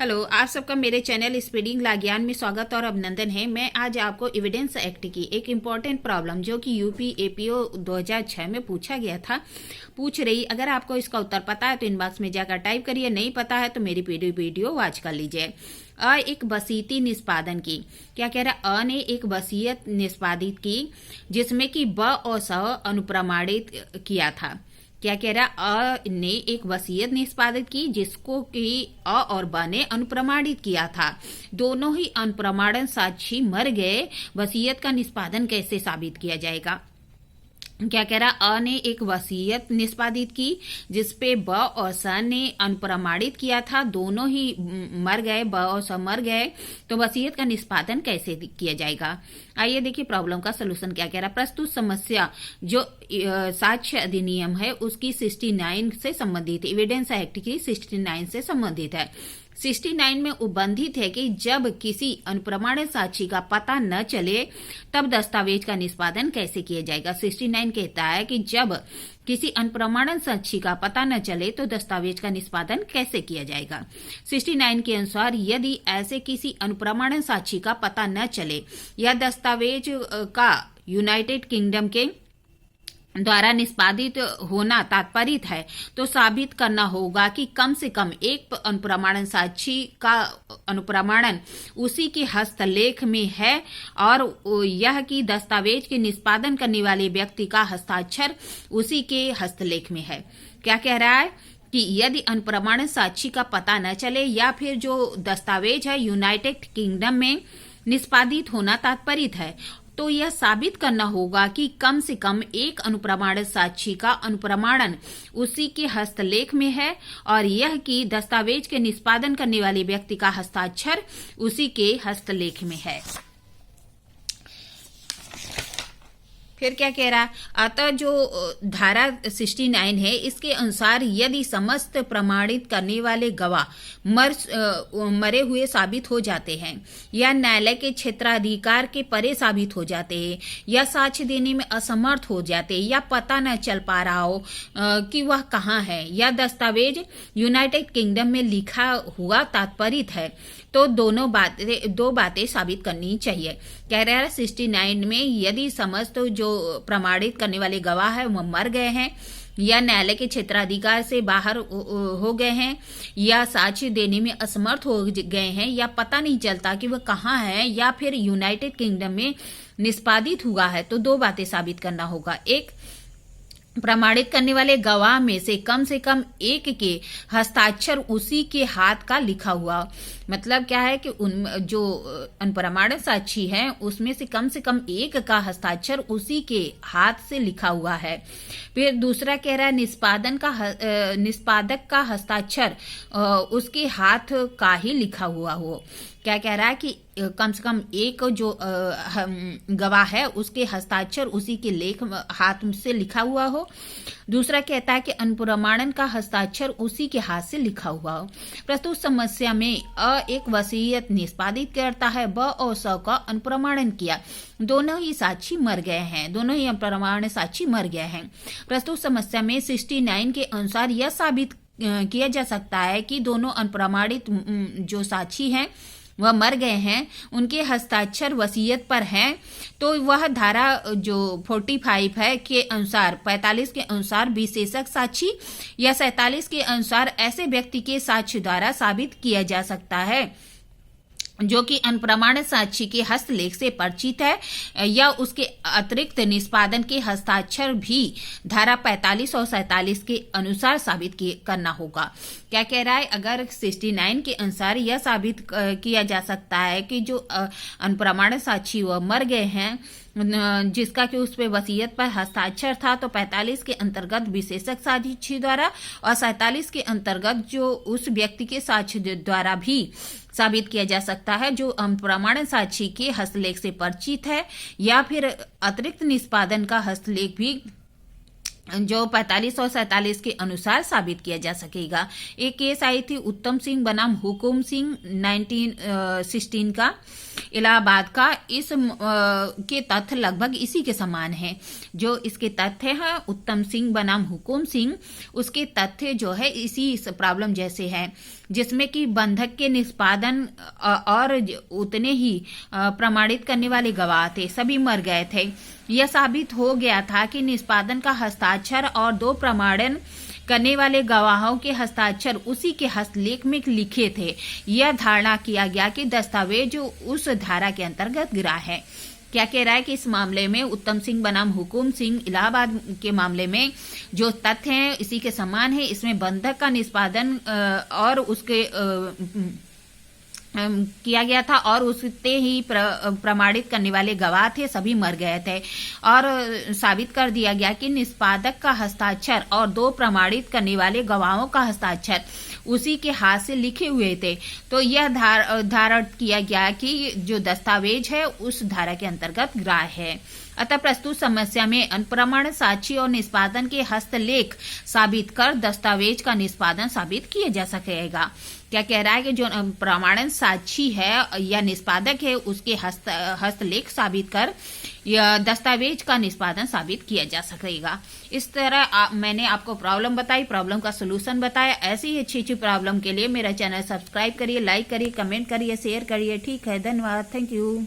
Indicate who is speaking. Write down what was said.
Speaker 1: Hello, आप सबका मेरे चैनल स्पीडिंग ला ज्ञान में स्वागत और अभिनंदन है। मैं आज आपको एविडेंस एक्ट की एक इम्पॉर्टेंट प्रॉब्लम जो कि यूपी एपीओ 2006 में पूछा गया था पूछ रही। अगर आपको इसका उत्तर पता है तो इनबॉक्स में जाकर टाइप करिए, नहीं पता है तो मेरी वीडियो वॉच कर लीजिए। एक वसीयती निष्पादन की, क्या कह रहा है? ने एक वसीयत निष्पादित की जिसमें कि ब और स अनुप्रमाणित किया था। क्या कह रहा? ने एक वसीयत निष्पादित की जिसको कि और ब ने अनुप्रमाणित किया था। दोनों ही अनुप्रमाणन साक्षी मर गए। वसीयत का निष्पादन कैसे साबित किया जाएगा? क्या कह रहा? ने एक वसीयत निष्पादित की जिसपे ब और स ने अनुप्रमाणित किया था। दोनों ही मर गए, ब और स मर गए। तो वसीयत का निष्पादन कैसे किया जाएगा? आइए देखिए प्रॉब्लम का सलूशन क्या कह रहा है। प्रस्तुत समस्या जो साक्ष्य अधिनियम है उसकी 69 से संबंधित, एविडेंस एक्ट की 69 से संबंधित है। 69 में उल्लिखित है कि जब किसी अनुप्रमाणित साक्षी का पता न चले तब दस्तावेज का निष्पादन कैसे किया जाएगा। 69 कहता है कि जब किसी अनुप्रमाणित साक्षी का पता न चले तो दस्तावेज का निष्पादन कैसे किया जाएगा। 69 के अनुसार यदि ऐसे किसी अनुप्रमाणित साक्षी का पता न चले या दस्तावेज का यूनाइटेड किंगडम के द्वारा निष्पादित होना तात्पर्य है तो साबित करना होगा कि कम से कम एक अनुप्रमाणन साक्षी का अनुप्रमाणन उसी के हस्तलेख में है और यह कि दस्तावेज के निष्पादन करने वाले व्यक्ति का हस्ताक्षर उसी के हस्तलेख में है। क्या कह रहा है कि यदि अनुप्रमाणित साक्षी का पता न चले या फिर जो दस्तावेज है यूनाइटेड किंगडम में निष्पादित होना तात्पर्य है तो यह साबित करना होगा कि कम से कम एक अनुप्रमाणित साक्षी का अनुप्रमाणन उसी के हस्तलेख में है और यह कि दस्तावेज के निष्पादन करने वाले व्यक्ति का हस्ताक्षर उसी के हस्तलेख में है। फिर क्या कह रहा है? अतः जो धारा 69 है इसके अनुसार यदि समस्त प्रमाणित करने वाले गवाह मरे हुए साबित हो जाते हैं या न्यायालय के क्षेत्राधिकार के परे साबित हो जाते हैं या साक्ष्य देने में असमर्थ हो जाते हैं या पता न चल पा रहा हो कि वह कहाँ है या दस्तावेज यूनाइटेड किंगडम में लिखा हुआ तात्पर्य है तो दो बातें साबित करनी चाहिए। कह रहा है 69 में यदि समस्त जो प्रमाणित करने वाले गवाह है वह मर गए हैं या न्यायालय के क्षेत्राधिकार से बाहर हो गए हैं या साक्ष्य देने में असमर्थ हो गए हैं या पता नहीं चलता कि वह कहाँ है या फिर यूनाइटेड किंगडम में निष्पादित हुआ है तो दो बातें साबित करना होगा। एक, प्रमाणित करने वाले गवाह में से कम एक के हस्ताक्षर उसी के हाथ का लिखा हुआ। मतलब क्या है कि उन जो अनप्रमाणित साक्षी हैं उसमें से कम एक का हस्ताक्षर उसी के हाथ से लिखा हुआ है। फिर दूसरा कह रहा है निष्पादक का हस्ताक्षर उसके हाथ का ही लिखा हुआ हो। क्या कह रहा है कि कम से कम एक जो गवाह है उसके हस्ताक्षर उसी के लेख हाथ से लिखा हुआ हो। दूसरा कहता है कि अनुप्रमाणन का हस्ताक्षर उसी के हाथ से लिखा हुआ हो। प्रस्तुत समस्या में एक वसीयत निष्पादित करता है, ब और स का अनुप्रमाणन किया। दोनों ही साक्षी मर गए हैं, दोनों ही अनुप्रमाणित साक्षी मर गए हैं। प्रस्तुत समस्या में 69 के अनुसार यह साबित किया जा सकता है कि दोनों अनुप्रमाणित जो साक्षी हैं वह मर गए हैं, उनके हस्ताक्षर वसीयत पर हैं तो वह धारा जो 45 है के अनुसार 45 के अनुसार विशेषक साक्षी या 47 के अनुसार ऐसे व्यक्ति के साक्ष्य द्वारा साबित किया जा सकता है जो कि अनुप्रमाणित साक्षी के हस्तलेख से परिचित है या उसके अतिरिक्त निष्पादन के हस्ताक्षर भी धारा 45 और 47 के अनुसार साबित करना होगा। क्या कह रहा है? अगर 69 के अनुसार यह साबित किया जा सकता है कि जो अनुप्रमाणित साक्षी वह मर गए हैं जिसका कि उस पे वसीयत पर हस्ताक्षर था तो 45 के अंतर्गत विशेषक साक्षी द्वारा और 47 के अंतर्गत जो उस व्यक्ति के साक्ष्य द्वारा भी साबित किया जा सकता है जो अनुप्रमाणित साक्षी के हस्तलेख से परिचित है या फिर अतिरिक्त निष्पादन का हस्तलेख भी जो 45 और 47 के अनुसार साबित किया जा सकेगा। एक केस आई थी उत्तम सिंह बनाम हुकुम सिंह 1916 का। इलाहाबाद का के तथ्य लगभग इसी के समान है। जो इसके तथ्य है उत्तम सिंह बनाम हुकुम सिंह, उसके तथ्य जो है इसी प्रॉब्लम जैसे है, जिसमें कि बंधक के निष्पादन और उतने ही प्रमाणित करने वाले गवाह थे, सभी मर गए थे। यह साबित हो गया था कि निष्पादन का हस्ताक्षर और 2 प्रमाणन करने वाले गवाहों के हस्ताक्षर उसी के हस्तलेख में लिखे थे। यह धारणा किया गया कि दस्तावेज उस धारा के अंतर्गत गिरा है। क्या कह रहा है कि इस मामले में उत्तम सिंह बनाम हुकुम सिंह इलाहाबाद के मामले में जो तथ्य हैं इसी के समान है। इसमें बंधक का निष्पादन और उसके किया गया था और उससे ही प्रमाणित करने वाले गवाह थे, सभी मर गए थे और साबित कर दिया गया कि निष्पादक का हस्ताक्षर और 2 प्रमाणित करने वाले गवाहों का हस्ताक्षर उसी के हाथ से लिखे हुए थे। तो यह धारण किया गया कि जो दस्तावेज है उस धारा के अंतर्गत ग्राह्य है। अतः प्रस्तुत समस्या में अनप्रमाणित साक्षी और निष्पादन के हस्तलेख साबित कर दस्तावेज का निष्पादन साबित किया जा सकेगा। क्या कह रहा है कि जो प्रमाणित साक्षी है या निष्पादक है उसके हस्तलेख साबित कर या दस्तावेज का निष्पादन साबित किया जा सकेगा। इस तरह मैंने आपको प्रॉब्लम बताई, प्रॉब्लम का सलूशन बताया। ऐसी ही अच्छी प्रॉब्लम के लिए मेरा चैनल सब्सक्राइब करिए, लाइक करिए, कमेंट करिए, शेयर करिए। ठीक है, धन्यवाद, थैंक यू।